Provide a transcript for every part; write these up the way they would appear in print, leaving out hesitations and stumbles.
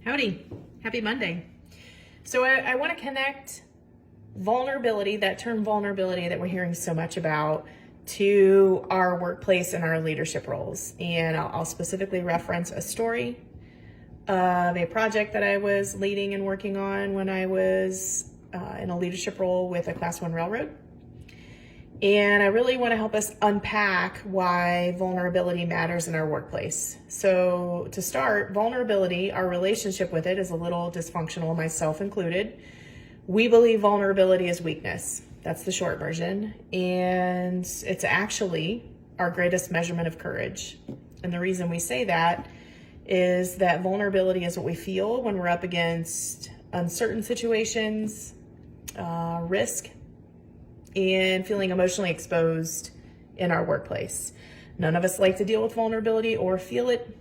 Howdy, happy Monday. So I want to connect vulnerability, that term vulnerability that we're hearing so much about, to our workplace and our leadership roles. And I'll specifically reference a story of a project that I was leading and working on when I was in a leadership role with a Class 1 railroad. And I really want to help us unpack why vulnerability matters in our workplace. So to start, vulnerability, our relationship with it is a little dysfunctional, myself included. We believe vulnerability is weakness. That's the short version. And it's actually our greatest measurement of courage. And the reason we say that is that vulnerability is what we feel when we're up against uncertain situations, risk, and feeling emotionally exposed in our workplace. None of us like to deal with vulnerability or feel it.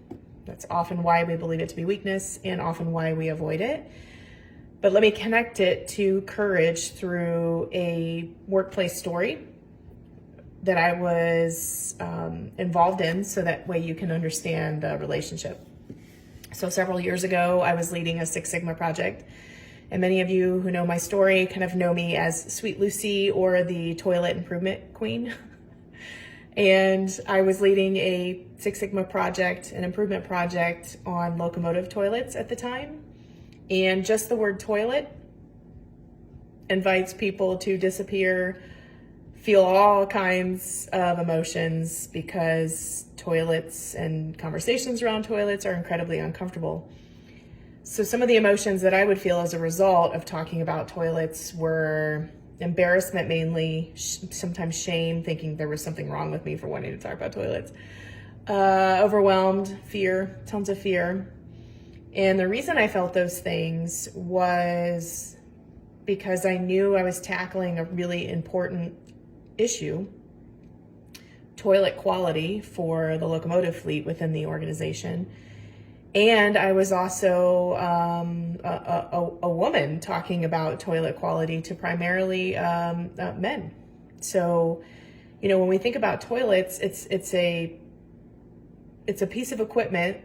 That's often why we believe it to be weakness and often why we avoid it. But let me connect it to courage through a workplace story that I was involved in, so that way you can understand the relationship. So several years ago, I was leading a Six Sigma project. And many of you who know my story kind of know me as Sweet Lucy, or the toilet improvement queen. And I was leading a Six Sigma project, an improvement project on locomotive toilets at the time. And just the word toilet invites people to disappear, feel all kinds of emotions, because toilets and conversations around toilets are incredibly uncomfortable. So some of the emotions that I would feel as a result of talking about toilets were embarrassment mainly, sometimes shame, thinking there was something wrong with me for wanting to talk about toilets, overwhelmed, fear, tons of fear. And the reason I felt those things was because I knew I was tackling a really important issue, toilet quality for the locomotive fleet within the organization. And I was also a woman talking about toilet quality to primarily men. So, when we think about toilets, it's a piece of equipment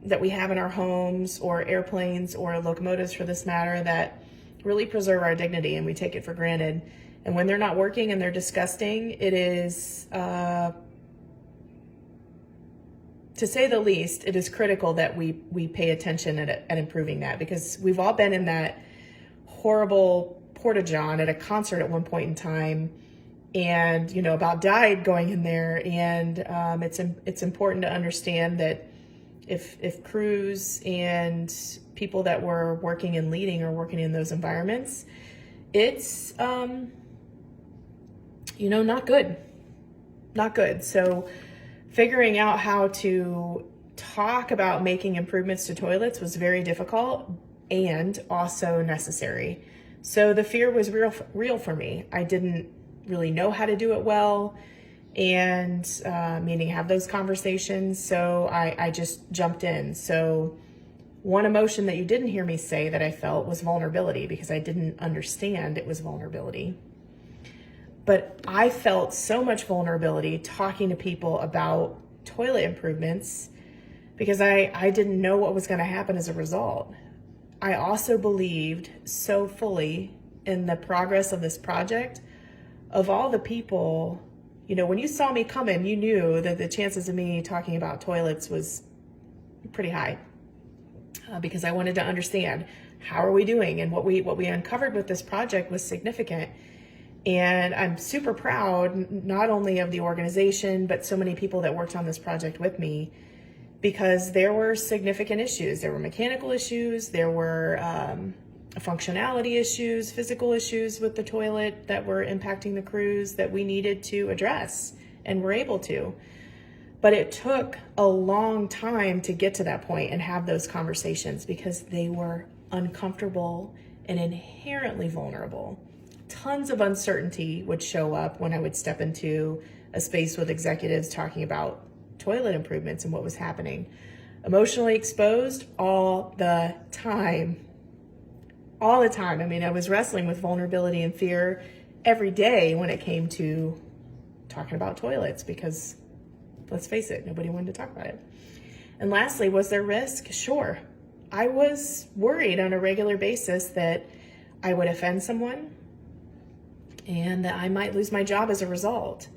that we have in our homes or airplanes or locomotives, for this matter, that really preserve our dignity, and we take it for granted. And when they're not working and they're disgusting, it is to say the least, it is critical that we pay attention at improving that, because we've all been in that horrible porta-john at a concert at one point in time, and about died going in there. And it's important to understand that if crews and people that were working and leading are working in those environments, it's not good. So figuring out how to talk about making improvements to toilets was very difficult and also necessary. So the fear was real for me. I didn't really know how to do it well, and meaning have those conversations. So I just jumped in. So one emotion that you didn't hear me say that I felt was vulnerability, because I didn't understand it was vulnerability. But I felt so much vulnerability talking to people about toilet improvements, because I didn't know what was going to happen as a result. I also believed so fully in the progress of this project. Of all the people, when you saw me coming, you knew that the chances of me talking about toilets was pretty high, because I wanted to understand how are we doing, and what we uncovered with this project was significant. And I'm super proud, not only of the organization, but so many people that worked on this project with me, because there were significant issues. There were mechanical issues, there were functionality issues, physical issues with the toilet that were impacting the crews that we needed to address, and were able to. But it took a long time to get to that point and have those conversations, because they were uncomfortable and inherently vulnerable. Tons of uncertainty would show up when I would step into a space with executives talking about toilet improvements and what was happening. Emotionally exposed all the time. All the time. I mean, I was wrestling with vulnerability and fear every day when it came to talking about toilets, because let's face it, nobody wanted to talk about it. And lastly, was there risk? Sure. I was worried on a regular basis that I would offend someone and that I might lose my job as a result.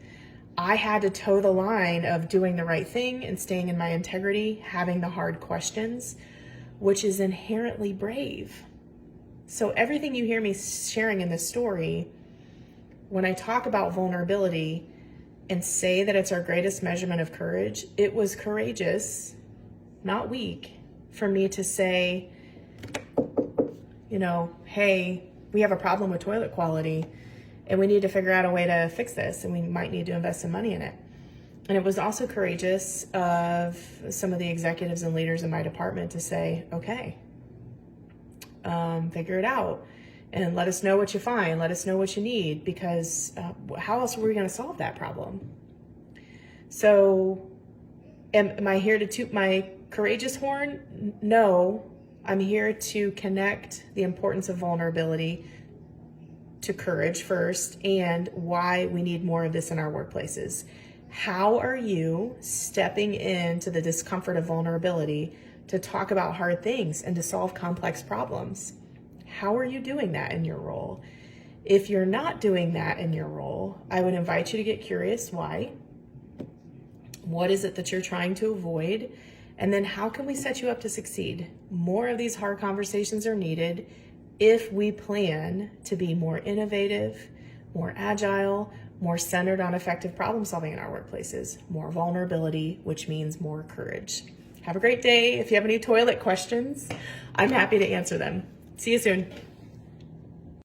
I had to toe the line of doing the right thing and staying in my integrity, having the hard questions, which is inherently brave. So everything you hear me sharing in this story, when I talk about vulnerability and say that it's our greatest measurement of courage, it was courageous, not weak, for me to say, hey, we have a problem with toilet quality and we need to figure out a way to fix this and we might need to invest some money in it. And it was also courageous of some of the executives and leaders in my department to say, okay, figure it out and let us know what you find, let us know what you need, because how else were we going to solve that problem? So am I here to toot my courageous horn? No, I'm here to connect the importance of vulnerability to courage first and why we need more of this in our workplaces. How are you stepping into the discomfort of vulnerability to talk about hard things and to solve complex problems? How are you doing that in your role? If you're not doing that in your role, I would invite you to get curious why. What is it that you're trying to avoid? And then how can we set you up to succeed? More of these hard conversations are needed if we plan to be more innovative, more agile, more centered on effective problem solving in our workplaces, more vulnerability, which means more courage. Have a great day. If you have any toilet questions, I'm happy to answer them. See you soon.